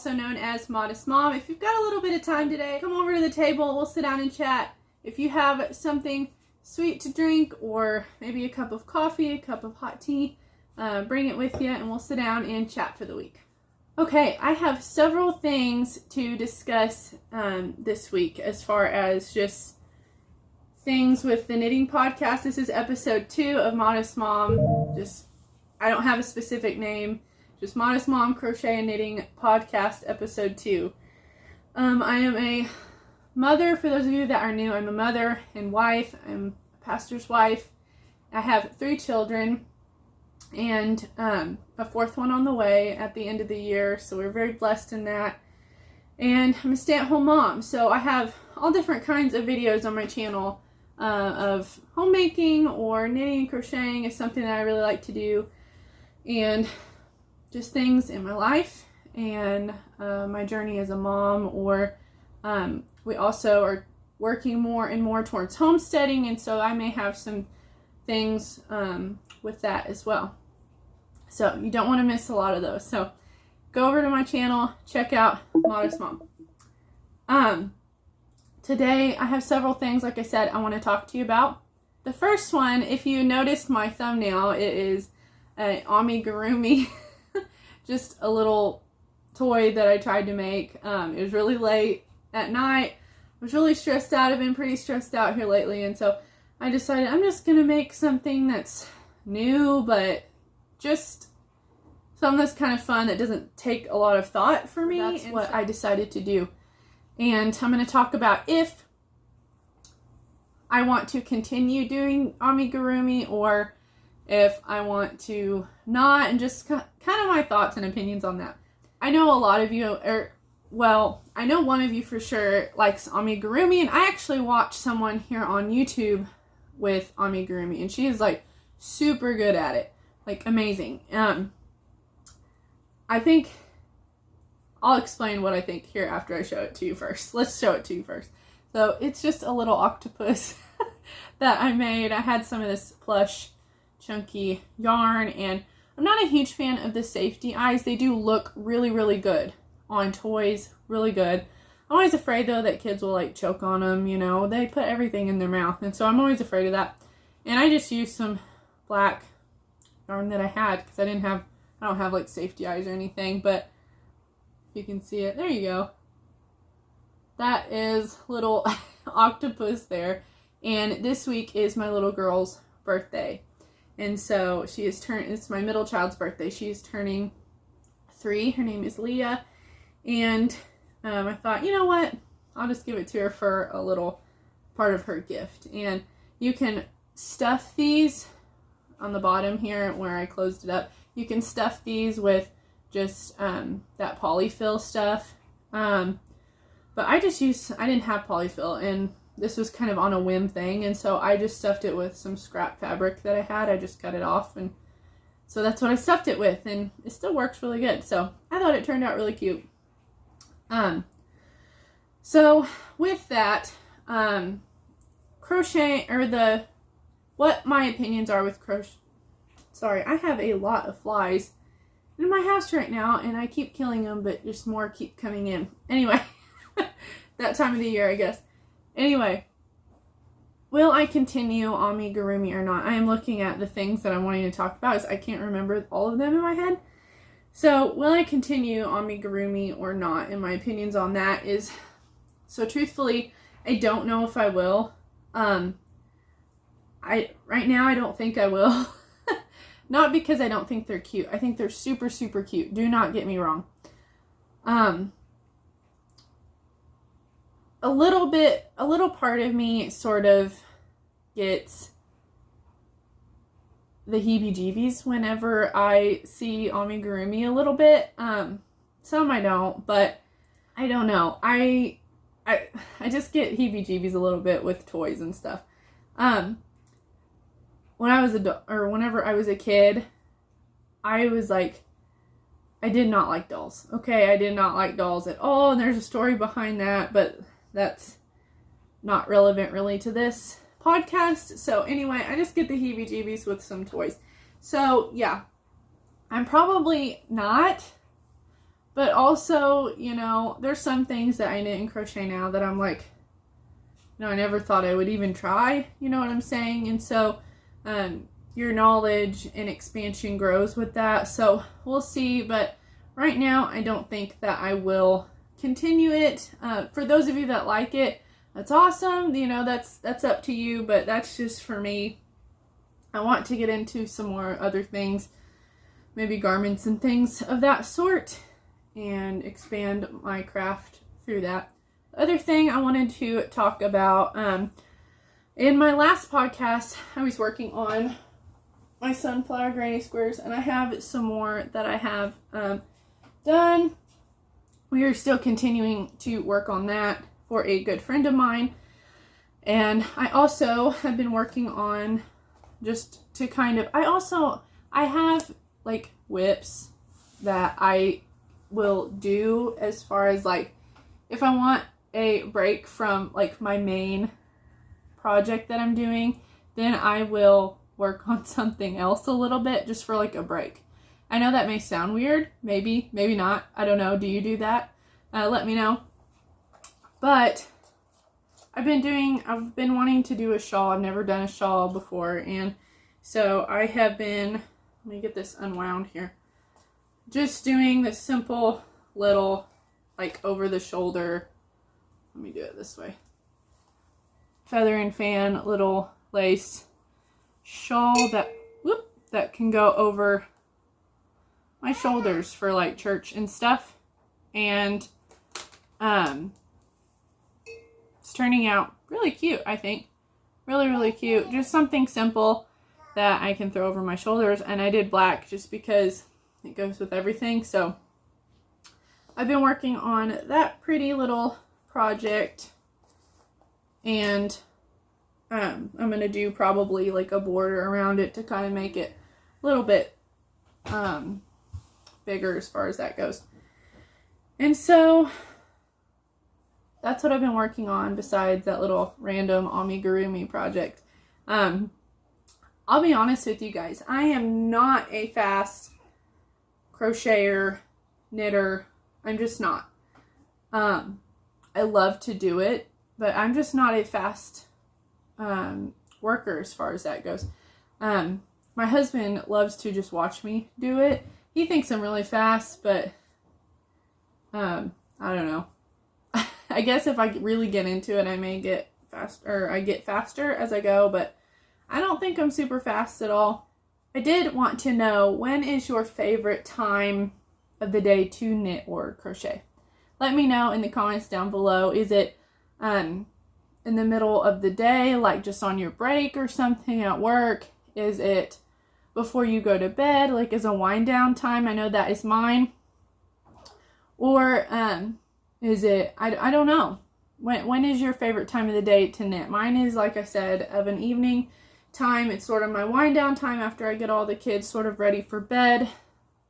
also known as Modest Mom. If you've got a little bit of time today, come over to the table, we'll sit down and chat. If you have something sweet to drink, or maybe a cup of coffee, a cup of hot tea, bring it with you and we'll sit down and chat for the week. Okay, I have several things to discuss this week as far as just things with the knitting podcast. This is episode 2 of Modest Mom. I don't have a specific name, just Modest Mom Crochet and Knitting podcast episode 2. I am a mother. For those of you that are new, I'm a mother and wife. I'm a pastor's wife. I have 3 children and a 4th one on the way at the end of the year, so we're very blessed in that. And I'm a stay-at-home mom, so I have all different kinds of videos on my channel of homemaking, or knitting and crocheting is something that I really like to do, and just things in my life and my journey as a mom, or we also are working more and more towards homesteading, and so I may have some things with that as well. So you don't want to miss a lot of those. So go over to my channel, check out Modest Mom. Today I have several things, like I said, I want to talk to you about. The first one, if you noticed my thumbnail, it is an amigurumi, just a little toy that I tried to make. It was really late at night. I was really stressed out. I've been pretty stressed out here lately, and so I decided I'm just going to make something that's new, but just something that's kind of fun that doesn't take a lot of thought for me. That's what I decided to do. And I'm going to talk about if I want to continue doing amigurumi or if I want to not, and just kind of my thoughts and opinions on that. I know a lot of you I know one of you for sure likes amigurumi, and I actually watched someone here on YouTube with amigurumi, and she is like super good at it, like amazing. I think I'll explain what I think here after I show it to you first. Let's show it to you first. So it's just a little octopus that I made. I had some of this plush chunky yarn, and I'm not a huge fan of the safety eyes. They do look really, really good on toys, really good. I'm always afraid though that kids will like choke on them, you know. They put everything in their mouth, and so I'm always afraid of that. And I just used some black yarn that I had because I don't have like safety eyes or anything, but you can see it. There you go. That is little octopus there. And this week is my little girl's birthday. And so it's my middle child's birthday. She is turning 3. Her name is Leah. And I thought, you know what? I'll just give it to her for a little part of her gift. And you can stuff these on the bottom here where I closed it up. You can stuff these with just that polyfill stuff. But I didn't have polyfill, and this was kind of on a whim thing, and so I just stuffed it with some scrap fabric that I had. I just cut it off, and so that's what I stuffed it with, and it still works really good. So I thought it turned out really cute. So with that, crochet, or what my opinions are with crochet. Sorry, I have a lot of flies in my house right now, and I keep killing them, but just more keep coming in. Anyway, that time of the year, I guess. Anyway, will I continue amigurumi or not? I am looking at the things that I'm wanting to talk about, as I can't remember all of them in my head. So, will I continue amigurumi or not? And my opinions on that is, so truthfully, I don't know if I will. Right now, I don't think I will. Not because I don't think they're cute. I think they're super, super cute. Do not get me wrong. A little part of me sort of gets the heebie-jeebies whenever I see amigurumi a little bit. Some I don't, but I don't know. I just get heebie-jeebies a little bit with toys and stuff. Whenever I was a kid, I was like, I did not like dolls. Okay, I did not like dolls at all, and there's a story behind that, but that's not relevant really to this podcast. So anyway, I just get the heebie-jeebies with some toys. So yeah, I'm probably not But also, you know, there's some things that I knit and crochet now that I'm like, you know, I never thought I would even try, you know what I'm saying? And so your knowledge and expansion grows with that. So we'll see, but right now I don't think that I will continue it. For those of you that like it, that's awesome. You know, that's up to you, but that's just for me. I want to get into some more other things, maybe garments and things of that sort, and expand my craft through that. The other thing I wanted to talk about, in my last podcast, I was working on my sunflower granny squares, and I have some more that I have done. We are still continuing to work on that for a good friend of mine. And I also have been working on just to kind of, I have like whips that I will do as far as like, if I want a break from like my main project that I'm doing, then I will work on something else a little bit just for like a break. I know that may sound weird, maybe not, I don't know. Do you do that? Let me know. But I've been wanting to do a shawl. I've never done a shawl before, and so I have been, let me get this unwound here, just doing this simple little like over the shoulder, let me do it this way, feather and fan little lace shawl that can go over my shoulders for like church and stuff. And it's turning out really cute, I think. Really cute. Just something simple that I can throw over my shoulders. And I did black just because it goes with everything. So I've been working on that pretty little project, and I'm going to do probably like a border around it to kind of make it a little bit bigger as far as that goes. And so that's what I've been working on besides that little random amigurumi project. I'll be honest with you guys, I am not a fast crocheter, knitter. I'm just not. I love to do it, but I'm just not a fast worker as far as that goes. My husband loves to just watch me do it. He thinks I'm really fast, but I don't know. I guess if I really get into it, I may get faster, or I get faster as I go, but I don't think I'm super fast at all. I did want to know, when is your favorite time of the day to knit or crochet? Let me know in the comments down below. Is it in the middle of the day, like just on your break or something at work? Is it before you go to bed, like as a wind down time? I know that is mine. Or is it, I don't know. When is your favorite time of the day to knit? Mine is, like I said, of an evening time. It's sort of my wind down time after I get all the kids sort of ready for bed.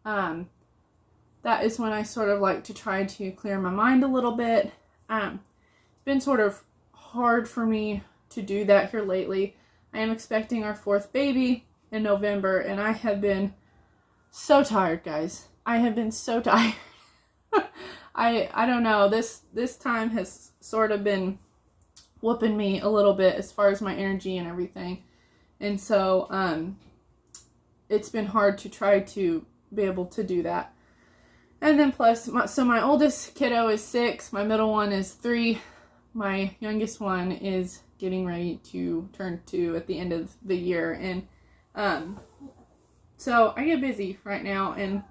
That is when I sort of like to try to clear my mind a little bit. It's been sort of hard for me to do that here lately. I am expecting our 4th baby in November, and I have been so tired, guys. I have been so tired. I don't know. This time has sort of been whooping me a little bit as far as my energy and everything. And so it's been hard to try to be able to do that. And then plus, my oldest kiddo is 6, my middle one is 3, my youngest one is getting ready to turn 2 at the end of the year. And so I get busy right now. And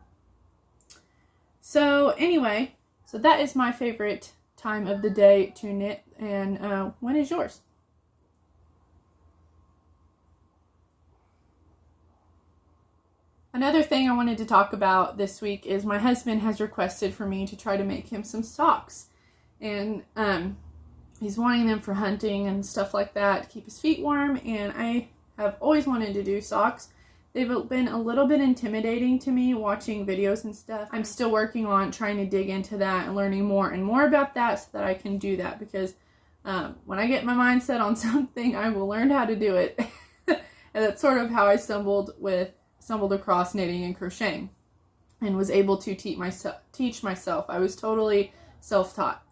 so anyway, so that is my favorite time of the day to knit. And when is yours? Another thing I wanted to talk about this week is my husband has requested for me to try to make him some socks. And he's wanting them for hunting and stuff like that to keep his feet warm. And I have always wanted to do socks. They've been a little bit intimidating to me watching videos and stuff. I'm still working on trying to dig into that and learning more and more about that so that I can do that, because when I get my mind set on something, I will learn how to do it. And that's sort of how I stumbled across knitting and crocheting. and was able to teach myself. I was totally self-taught.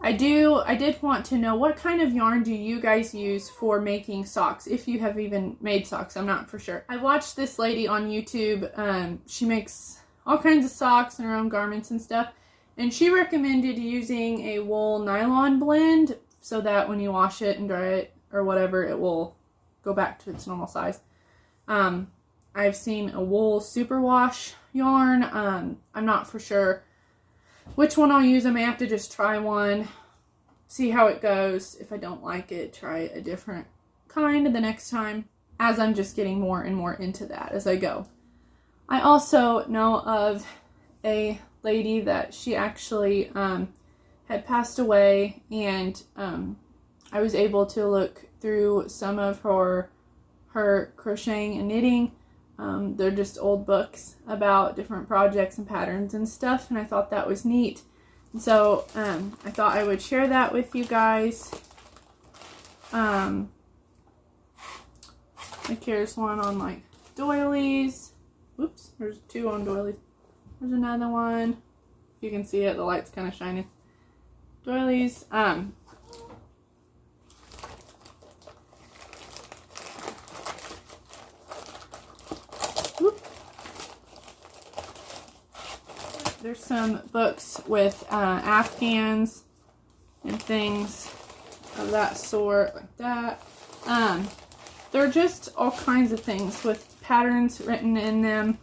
I did want to know, what kind of yarn do you guys use for making socks, if you have even made socks? I'm not for sure. I watched this lady on YouTube. She makes all kinds of socks and her own garments and stuff, and she recommended using a wool nylon blend so that when you wash it and dry it or whatever, it will go back to its normal size. I've seen a wool superwash yarn. I'm not for sure which one I'll use. I may have to just try one, see how it goes. If I don't like it, try a different kind the next time, as I'm just getting more and more into that as I go. I also know of a lady that she actually had passed away, and I was able to look through some of her crocheting and knitting. They're just old books about different projects and patterns and stuff, and I thought that was neat. And so I thought I would share that with you guys. Like, here's one on like doilies. Oops, there's two on doilies. There's another one. You can see it, the light's kind of shining. Doilies. There's some books with afghans and things of that sort, like that. They're just all kinds of things with patterns written in them.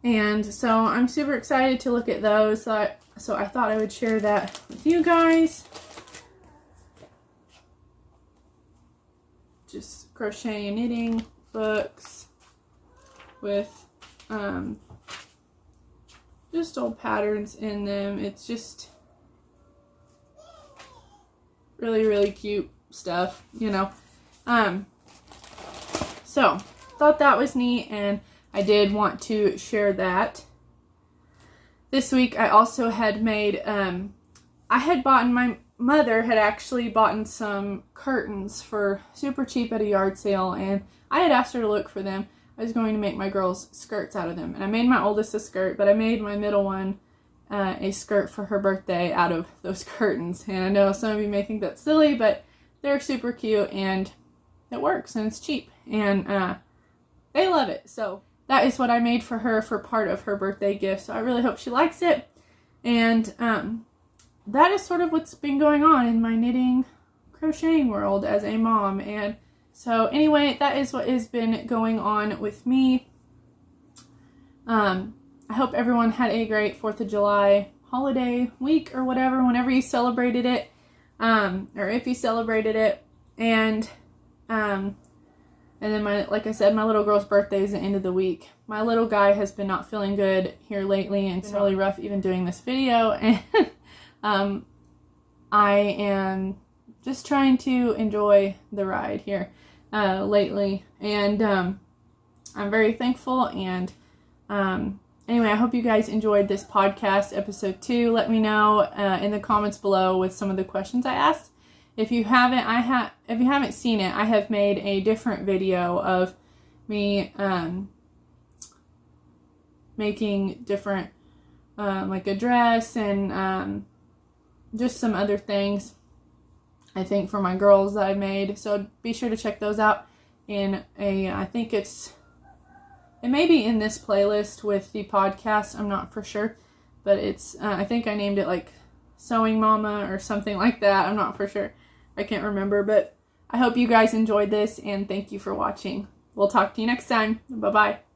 And so I'm super excited to look at those. So I thought I would share that with you guys. Just crochet and knitting books with just old patterns in them. It's just really, really cute stuff, you know. So thought that was neat, and I did want to share that. This week I also had made, my mother had actually bought some curtains for super cheap at a yard sale, and I had asked her to look for them. I was going to make my girls skirts out of them, and I made my oldest a skirt, but I made my middle one a skirt for her birthday out of those curtains. And I know some of you may think that's silly, but they're super cute, and it works, and it's cheap, and they love it. So that is what I made for her for part of her birthday gift. So I really hope she likes it. And that is sort of what's been going on in my knitting, crocheting world as a mom. And so anyway, that is what has been going on with me. I hope everyone had a great 4th of July holiday week or whatever, whenever you celebrated it, or if you celebrated it. And then like I said, my little girl's birthday is the end of the week. My little guy has been not feeling good here lately, and it's really rough even doing this video. And I am just trying to enjoy the ride here lately, and I'm very thankful. And anyway, I hope you guys enjoyed this podcast, episode 2. Let me know in the comments below with some of the questions I asked. If you haven't seen it, I have made a different video of me making different like a dress and just some other things, I think, for my girls that I made. So be sure to check those out in I think it may be in this playlist with the podcast. I'm not for sure, but it's I think I named it like Sewing Mama or something like that. I'm not for sure. I can't remember, but I hope you guys enjoyed this, and thank you for watching. We'll talk to you next time. Bye-bye.